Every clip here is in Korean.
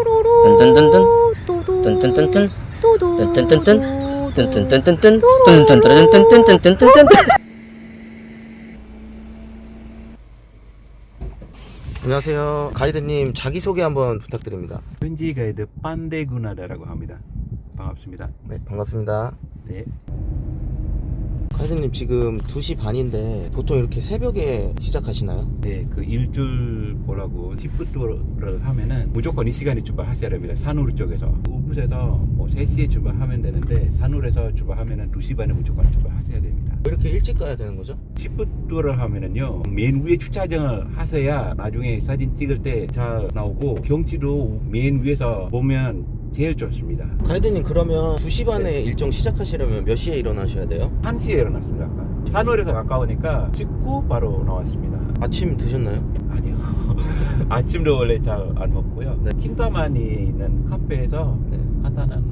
뚠뚠뚠뚠 뚠뚠뚠뚠 뚠뚠뚠뚠 뚠뚠뚠뚠 뚠뚠뚠뚠뚠뚠뚠뚠. 안녕하세요. 가이드님 자기소개 한번 부탁드립니다. 현지 가이드 빤데구나다라고 합니다. 반갑습니다. 네, 반갑습니다. 네. 가이드님 지금 2시 반인데 보통 이렇게 새벽에 시작하시나요? 네, 그 일출 보라고 시프트를 하면은 무조건 이 시간에 출발하셔야 됩니다. 산울 쪽에서. 우붓에서 뭐 3시에 출발하면 되는데 산울에서 출발하면은 2시 반에 무조건 출발하셔야 됩니다. 왜 이렇게 일찍 가야 되는 거죠? 시프트를 하면은요, 맨 위에 주차장을 하셔야 나중에 사진 찍을 때 잘 나오고 경치도 맨 위에서 보면 제일 좋습니다. 가이드님 그러면 2시 반에 일정 시작하시려면 몇 시에 일어나셔야 돼요? 1시에 일어났습니다. 아까 산울에서 가까우니까 찍고 바로 나왔습니다. 아침 드셨나요? 아니요. 아침도 원래 잘 안 먹고요. 네. 킨타만이 있는 카페에서 네. 간단한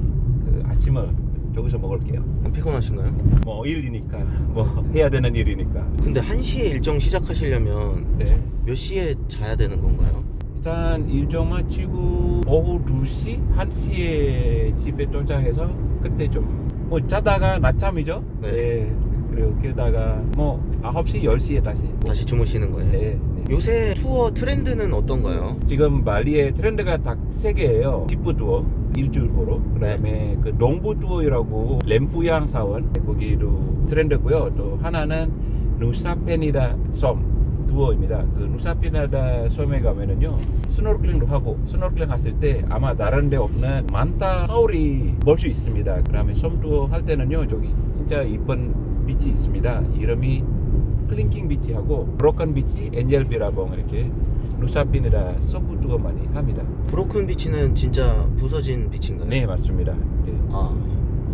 그 아침을 저기서 먹을게요. 안 피곤하신가요? 뭐 일이니까, 뭐 해야 되는 일이니까. 근데 1시에 일정 시작하시려면 네. 몇 시에 자야 되는 건가요? 일단 일정 마치고 오후 2시, 1시에 집에 도착해서 그때 좀 뭐 자다가 낮잠이죠. 네. 네. 그리고 게다가 뭐 9시, 10시에 다시 주무시는 거예요? 네. 네. 요새 투어 트렌드는 어떤가요? 지금 말리의 트렌드가 딱 3개예요. 지프 투어, 일주일 보러. 그다음에 그 농부 투어라고 램프양 사원 거기도 트렌드고요. 또 하나는 누사페니다 섬 투어입니다. 그 누사페니다 섬에 가면은요, 스노클링도 하고, 스노클링 했을 때 아마 다른 데 없는 만타 사울이 볼 수 있습니다. 그다음에 섬 투어 할 때는요, 저기 진짜 이쁜 비치 있습니다. 이름이 클링킹 비치하고 브로큰 비치, 엔젤 비라봉 이렇게 누사페니다 서브 투어 많이 합니다. 브로큰 비치는 진짜 부서진 비치인가요? 네, 맞습니다. 네. 아,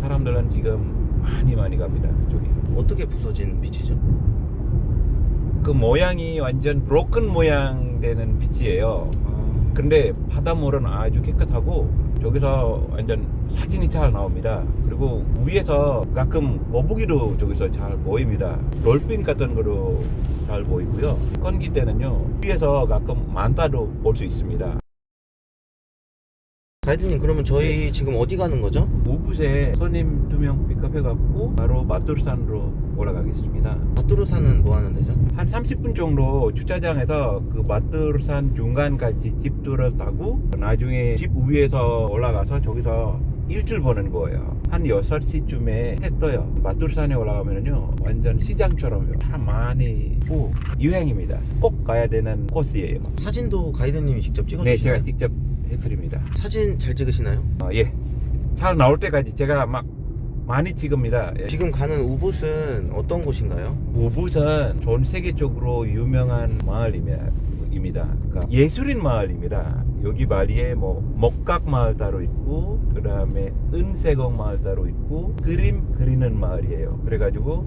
사람들은 지금 많이 갑니다. 그쪽에. 어떻게 부서진 비치죠? 그 모양이 완전 브로큰 모양 되는 비치예요. 아, 근데 바닷물은 아주 깨끗하고 저기서 완전 사진이 잘 나옵니다. 그리고 위에서 가끔 거북이도 저기서 잘 보입니다. 돌핀 같은 거도 잘 보이고요. 건기 때는요, 위에서 가끔 만타도 볼 수 있습니다. 가이드님 그러면 저희 지금 어디 가는 거죠? 우붓에 손님 2명 픽업해갖고 바로 마뚜르산으로 올라가겠습니다. 바뚜르산은 뭐 하는 데죠? 한 30분 정도 주차장에서 그 마뚜르산 중간까지 집도를 타고 나중에 집 위에서 올라가서 저기서 일출 보는 거예요. 한 6시쯤에 해 떠요. 마뚜르산에 올라가면은요, 완전 시장처럼 사람 많이 있고 유행입니다. 꼭 가야 되는 코스예요. 사진도 가이드님이 직접 찍어주시나요? 네, 제가 직접 해드립니다. 사진 잘 찍으시나요? 예. 잘 나올 때까지 제가 막 많이 찍습니다. 예. 지금 가는 우붓은 어떤 곳인가요? 우붓은 전 세계적으로 유명한 마을입니다. 그러니까 예술인 마을입니다. 여기 말리에 뭐 목각 마을 따로 있고, 그 다음에 은세공 마을 따로 있고, 그림 그리는 마을이에요. 그래가지고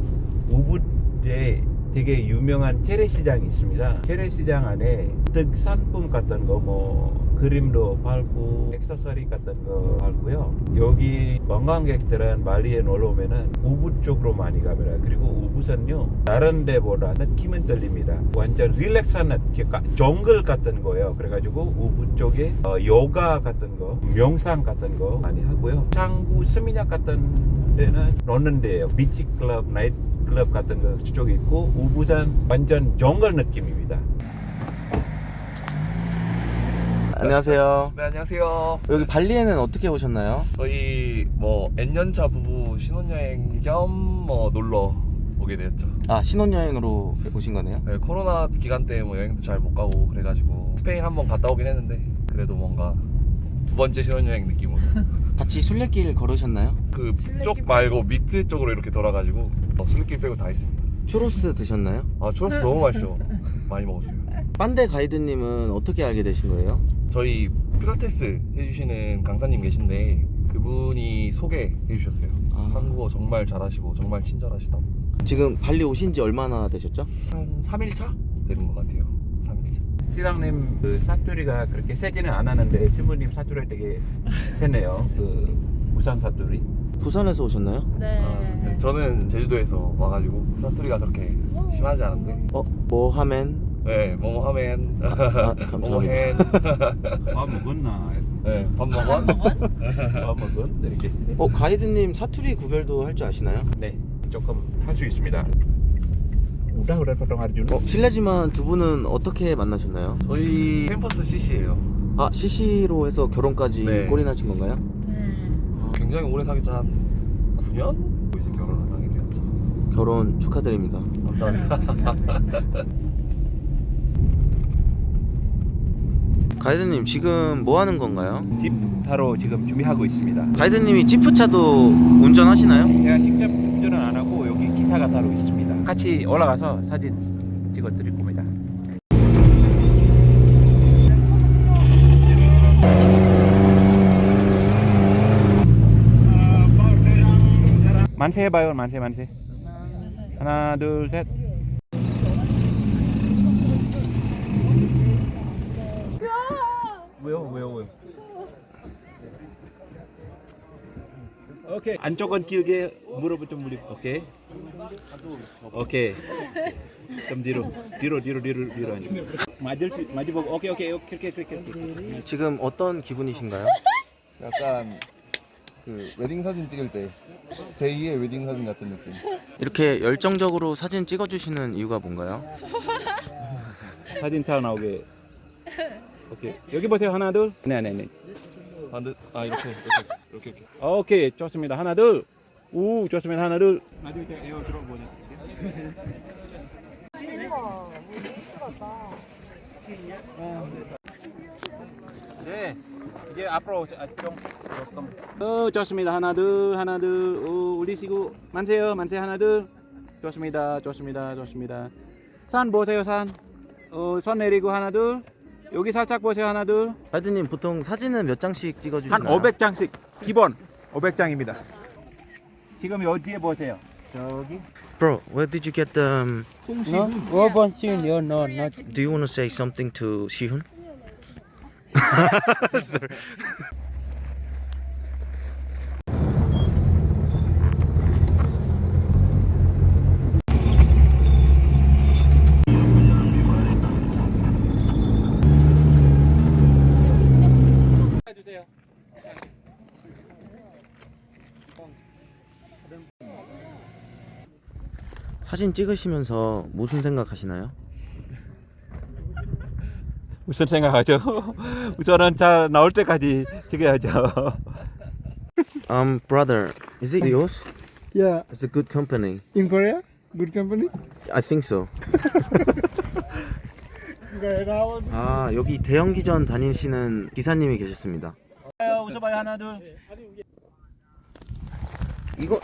우붓에 되게 유명한 재래시장이 있습니다. 재래시장 안에 특산품 같은 거, 뭐 그림도 팔고 액세서리 같은 거 팔고요. 여기 관광객들은 말리에 놀러 오면은 우붓 쪽으로 많이 갑니다. 그리고 우붓은요, 다른 데보다 느낌은 들립니다. 완전 릴렉스한 정글 같은 거예요. 그래가지고 우붓 쪽에 요가 같은 거, 명상 같은 거 많이 하고요. 창구 스미냑 같은 데는 노는 데예요. 비치 클럽, 나이트 클럽 같은 거 저쪽에 있고, 우붓은 완전 정글 느낌입니다. 안녕하세요. 네, 안녕하세요. 여기 발리에는 어떻게 오셨나요? 저희 뭐 N년차 부부 신혼여행 겸 뭐 놀러 오게 되었죠. 아, 신혼여행으로 오신 거네요? 네, 코로나 기간 때 뭐 여행도 잘 못 가고 그래가지고 스페인 한번 갔다 오긴 했는데 그래도 뭔가 2번째 신혼여행 느낌으로 같이 순례길 걸으셨나요? 그 북쪽 말고 밑에 쪽으로 이렇게 돌아가지고 술길 빼고 다 했습니다. 추로스 드셨나요? 아, 추러스 너무 맛있죠. 많이 먹었어요. 빤데 가이드님은 어떻게 알게 되신 거예요? 저희 필라테스 해주시는 강사님 계신데 그분이 소개해 주셨어요. 아. 한국어 정말 잘하시고 정말 친절하시다고. 지금 발리 오신 지 얼마나 되셨죠? 한 3일차 되는 것 같아요. 3일차. 시랑님 그 사투리가 그렇게 세지는 않았는데 신부님 사투리 되게 세네요. 그 부산 사투리. 부산에서 오셨나요? 네. 네, 저는 제주도에서 와가지고 사투리가 그렇게 심하지 않은데 뭐 하면? 네, 뭐뭐 하면 감사합니다. 뭐뭐 해 밥 먹었나? 네, 밥 먹어? 밥 먹은 이렇게. 가이드님 사투리 구별도 할 줄 아시나요? 네, 조금 할 수 있습니다. 우다 potong Arjun. 실례지만 두 분은 어떻게 만나셨나요? 저희 캠퍼스 CC예요. 아, CC로 해서 결혼까지 네. 꼴이 나신 건가요? 굉장히 오래 사귀자 한 9년? 이제 결혼을 하게 되었죠. 결혼 축하드립니다. 감사합니다. 가이드님 지금 뭐 하는 건가요? 집 타러 지금 준비하고 있습니다. 가이드님이 지프차도 운전하시나요? 제가 직접 운전은 안 하고 여기 기사가 따로 있습니다. 같이 올라가서 사진 찍어 드릴 겁니다. 만세 해봐요. 만세. 하나 둘 셋. 왜요? 오케이. 안쪽은 길게, 무릎은 좀 물리고. 오케이. 좀 뒤로 앉아. 마주보고. 오케이. 이렇게. 지금 어떤 기분이신가요? 약간 그 웨딩 사진 찍을 때 제2의 웨딩 사진 같은 느낌. 이렇게 열정적으로 사진 찍어주시는 이유가 뭔가요? 사진 잘 나오게. 오케이. 여기 보세요. 하나 둘. 네. 이렇게. 오케이. 좋습니다. 하나 둘. 우 좋습니다. 하나 둘. 나중에 에어 들어보자. 네. 이제 앞으로 조금. 좋습니다. 하나 둘. 올리시고 만세요. 만세 하나 둘. 좋습니다. 산 보세요. 산. 손 내리고 하나 둘. 여기 살짝 보세요. 하나 둘. 가이드님 보통 사진은 몇 장씩 한 찍어주시나요? 500장씩 기본 500장입니다. 지금 어디에 보세요? 저기. Bro, where did you get the... No, Urban Senior, no, not. Do you want to say something to Sihun? Sorry. 사진 찍으시면서 무슨 생각하시나요? 무슨 생각하죠? 우선은 잘 나올 때까지 찍어야죠. Brother, is it yours? Yeah, It's a good company. in Korea, good company. I think so. Right now, 아, 여기 대형 기전 다니시는 기사님이 계셨습니다. 웃어봐요. 하나 둘.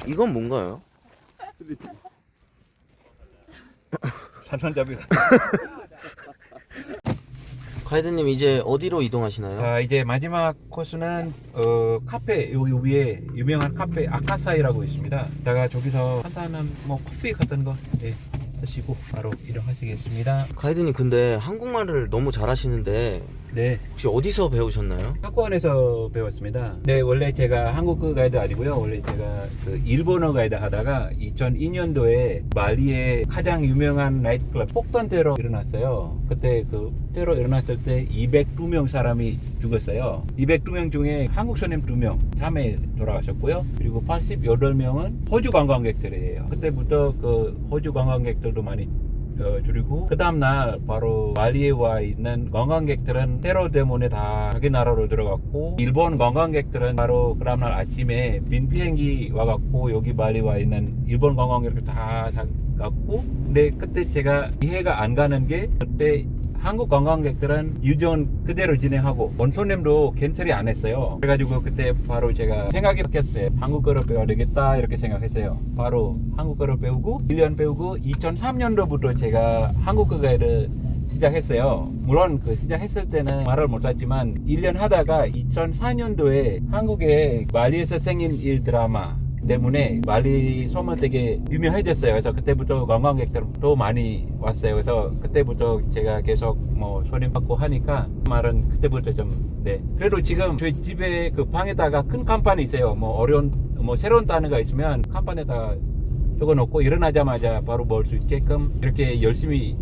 이건 뭔가요? 산산잡이. 가이드님 이제 어디로 이동하시나요? 이제 마지막 코스는 카페 여기 위에 유명한 카페 아카사이라고 있습니다. 다가 저기서 간단한 뭐 커피 같은 거 드시고 바로 이동하시겠습니다. 가이드님 근데 한국말을 너무 잘하시는데 네. 혹시 어디서 배우셨나요? 학원에서 배웠습니다. 네, 원래 제가 한국 가이드 아니고요. 원래 제가 그 일본어 가이드 하다가 2002년도에 말리의 가장 유명한 나이트클럽 폭탄 테러 일어났어요. 그때 그 테러 일어났을 때 202명 사람이 죽었어요. 202명 중에 한국 손님 2명 참에 돌아가셨고요. 그리고 88명은 호주 관광객들이에요. 그때부터 그 호주 관광객들도 많이 줄이고 그 다음날 바로 말리에 와 있는 관광객들은 테러 때문에 다 자기 나라로 들어갔고 일본 관광객들은 바로 그 다음날 아침에 빈 비행기 와갖고 여기 말리에 와 있는 일본 관광객들 다 갔고 근데 그때 제가 이해가 안 가는 게 그때 한국 관광객들은 유전 그대로 진행하고 원손님도 캔슬이 안 했어요. 그래가지고 그때 바로 제가 생각이 바뀌었어요. 한국어를 배워야 되겠다 이렇게 생각했어요. 바로 한국어를 배우고 1년 배우고 2003년도부터 제가 한국어 가이드 시작했어요. 물론 그 시작했을 때는 말을 못했지만 1년 하다가 2004년도에 한국에 말리에서 생긴 일 드라마 때문에 말리 소문 되게 유명해졌어요. 그래서 그때부터 관광객들도 많이 왔어요. 그래서 그때부터 제가 계속 뭐 손님 받고 하니까 말은 그때부터 좀 그래도 지금 저희 집에 그 방에다가 큰 간판이 있어요. 뭐 어려운 뭐 새로운 단어가 있으면 간판에다가 적어놓고 일어나자마자 바로 볼 수 있게끔 이렇게 열심히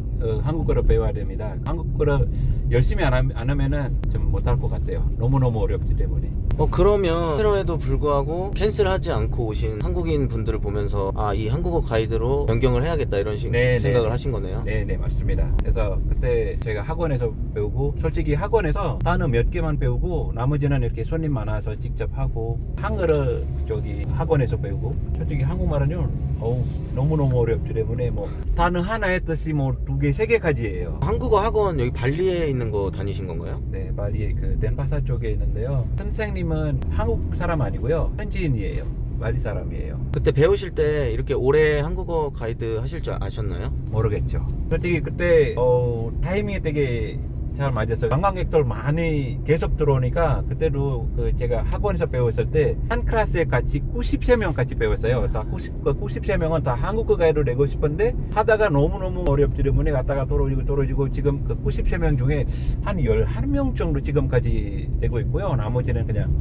한국어를 배워야 됩니다. 한국어를 열심히 안 하면은 좀 못할 것 같아요. 너무너무 어렵기 때문에. 그러면 테러에도 불구하고 캔슬하지 않고 오신 한국인 분들을 보면서 아, 이 한국어 가이드로 변경을 해야겠다 이런 네, 생각을 네. 하신 거네요. 네네 맞습니다. 그래서 그때 제가 학원에서 배우고 솔직히 학원에서 단어 몇 개만 배우고 나머지는 이렇게 손님 많아서 직접 하고 한글을 저기 학원에서 배우고 솔직히 한국말은요 너무너무 어렵기 때문에 뭐 단어 하나의 뜻이 뭐 2개, 3개까지예요. 한국어 학원 여기 발리에 있는 거 다니신 건가요? 네, 발리의 그 덴파사 쪽에 있는데요. 선생님은 한국 사람 아니고요. 현지인이에요. 발리 사람이에요. 그때 배우실 때 이렇게 오래 한국어 가이드 하실 줄 아셨나요? 모르겠죠. 솔직히 그때 타이밍이 되게 잘 맞았어요. 관광객들 많이 계속 들어오니까 그때도 그 제가 학원에서 배웠을 때 한 클래스에 같이 93명 같이 배웠어요. 다 93명은 다 한국어 가이드를 내고 싶은데 하다가 너무너무 어렵기 때문에 갔다가 떨어지고 지금 그 93명 중에 한 11명 정도 지금까지 되고 있고요. 나머지는 그냥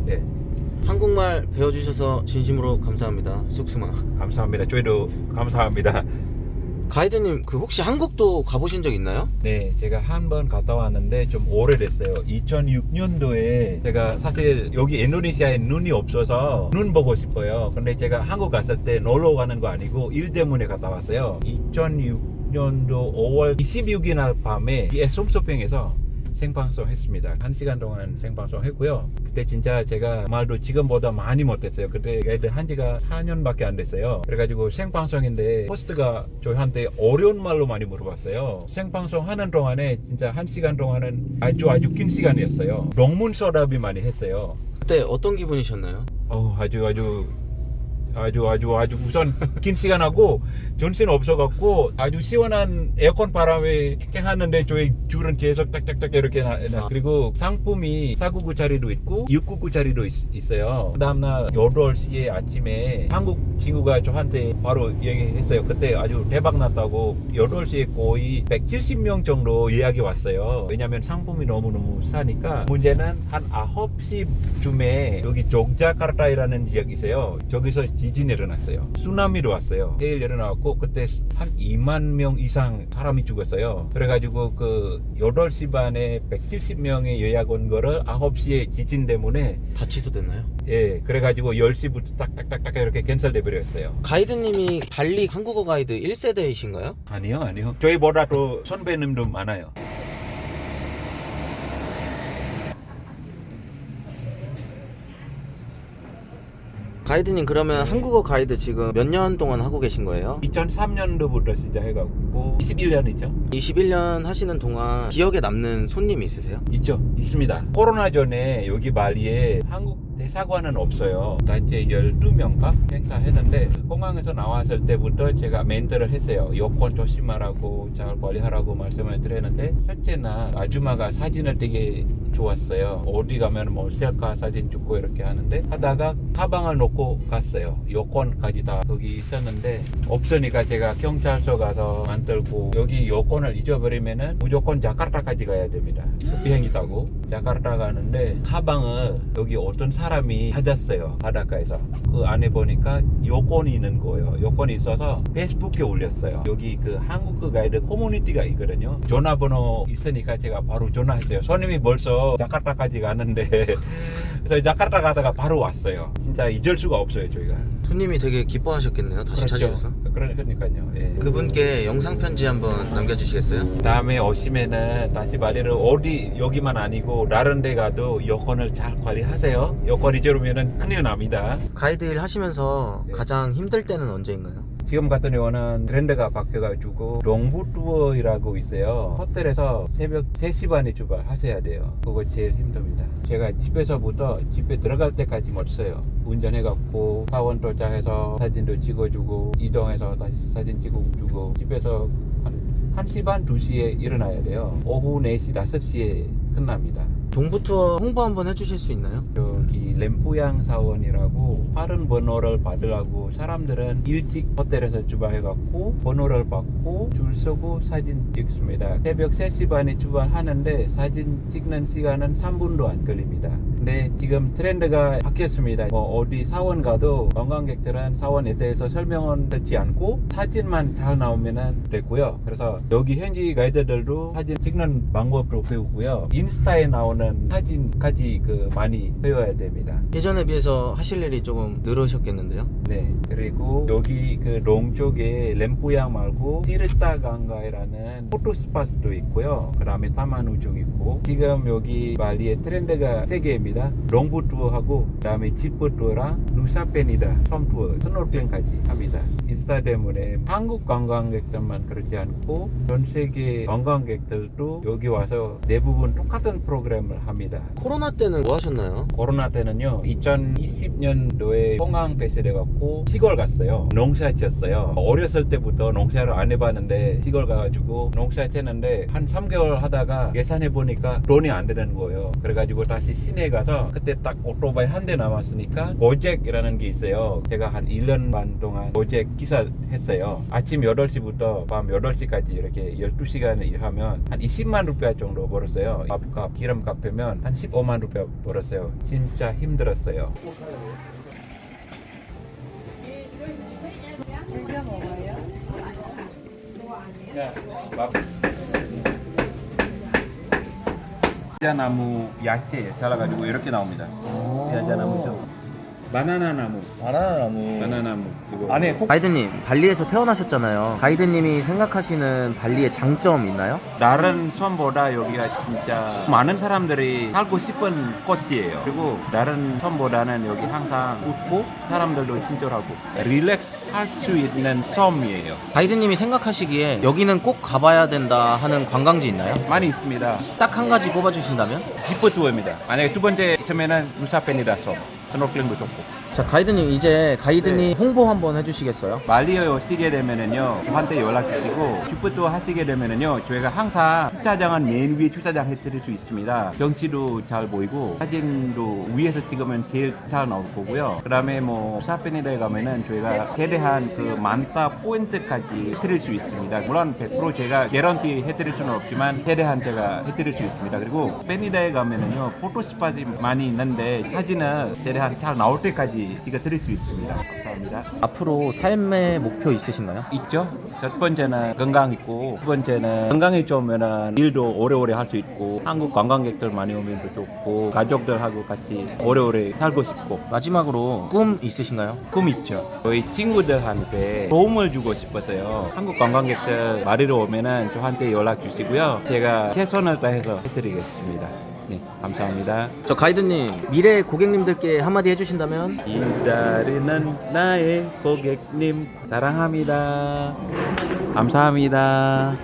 네. 한국말 배워주셔서 진심으로 감사합니다. 쑥스마. 감사합니다. 저희도 감사합니다. 가이드님 그 혹시 한국도 가보신 적 있나요? 네, 제가 한 번 갔다 왔는데 좀 오래됐어요. 2006년도에 제가 사실 여기 인도네시아에 눈이 없어서 눈 보고 싶어요. 근데 제가 한국 갔을 때 놀러 가는 거 아니고 일 때문에 갔다 왔어요. 2006년도 5월 26일 날 밤에 BS 홈쇼핑에서 생방송 했습니다. 1시간 동안 생방송 했고요. 그때 진짜 제가 말도 지금보다 많이 못했어요. 그때 애들 한 지가 4년밖에 안 됐어요. 그래가지고 생방송인데 호스트가 저한테 어려운 말로 많이 물어봤어요. 생방송 하는 동안에 진짜 1시간 동안은 아주 긴 시간이었어요. 논문 서답이 많이 했어요. 그때 어떤 기분이셨나요? 아주 우선 긴 시간하고 정신 없어갖고 아주 시원한 에어컨 바람에 쨍쨍하는데 저희 줄은 계속 딱딱딱 이렇게 나. 그리고 상품이 499짜리도 있고 699짜리도 있어요. 그 다음날 8시에 아침에 한국 친구가 저한테 바로 얘기했어요. 그때 아주 대박 났다고 8시에 거의 170명 정도 예약이 왔어요. 왜냐면 상품이 너무너무 싸니까. 문제는 한 9시쯤에 여기 조그자카르타라는 지역이 있어요. 저기서 지진이 일어났어요. 쓰나미도 왔어요. 해일 일어나고 그때 한 2만 명 이상 사람이 죽었어요. 그래가지고 그 8시 반에 170명의 예약 온 거를 9시에 지진 때문에 다 취소됐나요? 예, 그래가지고 10시부터 딱딱딱딱 이렇게 캔슬돼 버렸어요. 가이드님이 발리 한국어 가이드 1세대이신가요? 아니요. 저희보다 또 선배님도 많아요. 가이드님 그러면 한국어 가이드 지금 몇 년 동안 하고 계신 거예요? 2003년도부터 시작해갖고 21년이죠. 21년 하시는 동안 기억에 남는 손님 있으세요? 있습니다. 코로나 전에 여기 발리에 한국 대사관은 없어요. 단체 12명가 행사했는데 공항에서 나왔을 때부터 제가 멘트를 했어요. 여권 조심하라고 잘 관리하라고 말씀을 드렸는데 셋째 날 아줌마가 사진을 되게 좋았어요. 어디 가면 뭐 셀카 사진 찍고 이렇게 하는데 하다가 가방을 놓고 갔어요. 여권까지 다 거기 있었는데 없으니까 제가 경찰서 가서 만들고 여기 여권을 잊어버리면은 무조건 자카르타까지 가야 됩니다. 비행기 타고 자카르타 가는데 가방을 여기 어떤 사람이 찾았어요. 바닷가에서. 그 안에 보니까 여권이 있는 거예요. 여권이 있어서 페이스북에 올렸어요. 여기 그 한국 가이드 커뮤니티가 있거든요. 전화번호 있으니까 제가 바로 전화했어요. 손님이 벌써 자카르타까지 가는데 그래서 자카르타 가다가 바로 왔어요. 진짜 잊을 수가 없어요 저희가. 손님이 되게 기뻐하셨겠네요. 다시 찾으셔서. 그러니까요. 예. 그분께 영상 편지 한번 남겨주시겠어요? 다음에 오시면은 다시 발리를 어디 여기만 아니고 다른 데 가도 여권을 잘 관리하세요. 여권 잊어버리면은 큰일 납니다. 가이드 일 하시면서 네. 가장 힘들 때는 언제인가요? 지금 같은 경우는 트렌드가 바뀌어가지고 롱부 투어이라고 있어요. 호텔에서 새벽 3시 반에 출발하셔야 돼요. 그거 제일 힘듭니다. 제가 집에서부터 집에 들어갈 때까지 못 써요. 운전해갖고 사원 도착해서 사진도 찍어주고 이동해서 다시 사진 찍어주고 집에서 한 1시 반 2시에 일어나야 돼요. 오후 4시 5시에 끝납니다. 동부 투어 홍보 한번 해주실 수 있나요? 여기 램프양 사원이라고 빠른 번호를 받으라고 사람들은 일찍 호텔에서 출발해갖고 번호를 받고 줄 서고 사진 찍습니다. 새벽 3시 반에 출발하는데 사진 찍는 시간은 3분도 안 걸립니다. 근데 지금 트렌드가 바뀌었습니다. 어디 사원 가도 관광객들은 사원에 대해서 설명은 듣지 않고 사진만 잘 나오면 됐고요. 그래서 여기 현지 가이드들도 사진 찍는 방법으로 배우고요. 인스타에 나오는 사진까지 많이 배워야 됩니다. 예전에 비해서 하실 일이 조금 늘으셨겠는데요? 네. 그리고 여기 동쪽에 램프양 말고 티르타강가이라는 포토스팟도 있고요. 그 다음에 타마누중 있고, 지금 여기 말리의 트렌드가 3개입니다. 롱부 투어하고 그 다음에 지프 투어랑 누사페니다 섬 투어, 스노클링까지 합니다. 인스타 때문에 한국 관광객들만 그렇지 않고 전 세계 관광객들도 여기 와서 대부분 똑같은 프로그램을 합니다. 코로나 때는 뭐 하셨나요? 코로나 때는요, 2020년도에 공항 폐쇄돼 갖고 시골 갔어요. 농사 지었어요. 어렸을 때부터 농사를 안 해봤는데 시골 가가지고 농사 지었는데 한 3개월 하다가 계산해 보니까 돈이 안 되는 거예요. 그래가지고 다시 시내 가서 그때 딱 오토바이 한 대 남았으니까 고잭이라는 게 있어요. 제가 한 1년 반 동안 고잭 기사 했어요. 아침 8시부터 밤 8시까지 이렇게 12시간 일하면 한 20만 루피아 정도 벌었어요. 밥값, 기름값 빼면 한 15만 루피아 벌었어요. 진짜 힘들었어요. 야자나무 야채 잘라가지고 이렇게 나옵니다. 야자나무죠. 바나나나무. 바나나나무. 이거. 안에 가이드님, 발리에서 태어나셨잖아요. 가이드님이 생각하시는 발리의 장점 있나요? 다른 섬보다 여기가 진짜 많은 사람들이 살고 싶은 곳이에요. 그리고 다른 섬보다는 여기 항상 웃고 사람들도 친절하고 릴렉스 할 수 있는 섬이에요. 가이드님이 생각하시기에 여기는 꼭 가봐야 된다 하는 관광지 있나요? 많이 있습니다. 딱 한 가지 꼽아주신다면? 지프 투어입니다. 만약에 두 번째 있으면은 누사페니다 섬, 스노클링도 좋고. 자, 가이드님, 이제 가이드님 홍보 한번 해주시겠어요? 말리에 오시게 되면은요, 저한테 연락 주시고 지프 투어 하시게 되면은요, 저희가 항상 주차장은 맨 위에 주차장 해드릴 수 있습니다. 경치도 잘 보이고 사진도 위에서 찍으면 제일 잘 나올 거고요. 그 다음에 누사페니다에 가면은 저희가 최대한 만타 포인트까지 해드릴 수 있습니다. 물론 100% 제가 개런티 해드릴 수는 없지만 최대한 제가 해드릴 수 있습니다. 그리고 페니다에 가면은요, 포토스팟이 많이 있는데 사진은 최대한 잘 나올 때까지 찍어드릴 수 있습니다. 감사합니다. 앞으로 삶의 목표 있으신가요? 있죠. 첫 번째는 건강 있고, 두 번째는 건강이 좋으면 일도 오래오래 할 수 있고, 한국 관광객들 많이 오면 더 좋고, 가족들하고 같이 오래오래 살고 싶고. 마지막으로 꿈 있으신가요? 꿈 있죠. 저희 친구들한테 도움을 주고 싶어서요. 한국 관광객들 마리로 오면은 저한테 연락 주시고요. 제가 최선을 다해서 해드리겠습니다. 네, 감사합니다. 저 가이드님, 미래 고객님들께 한마디 해주신다면? 기다리는 나의 고객님 사랑합니다. 감사합니다.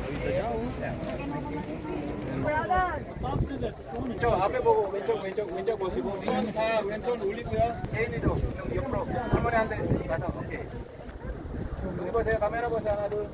저 앞에 보고 왼쪽 보시고 손 다 왼손 올리고요. 개인이도 옆으로 할머니한테 가서 오케이. 여기 보세요. 카메라 보세요. 하나 둘.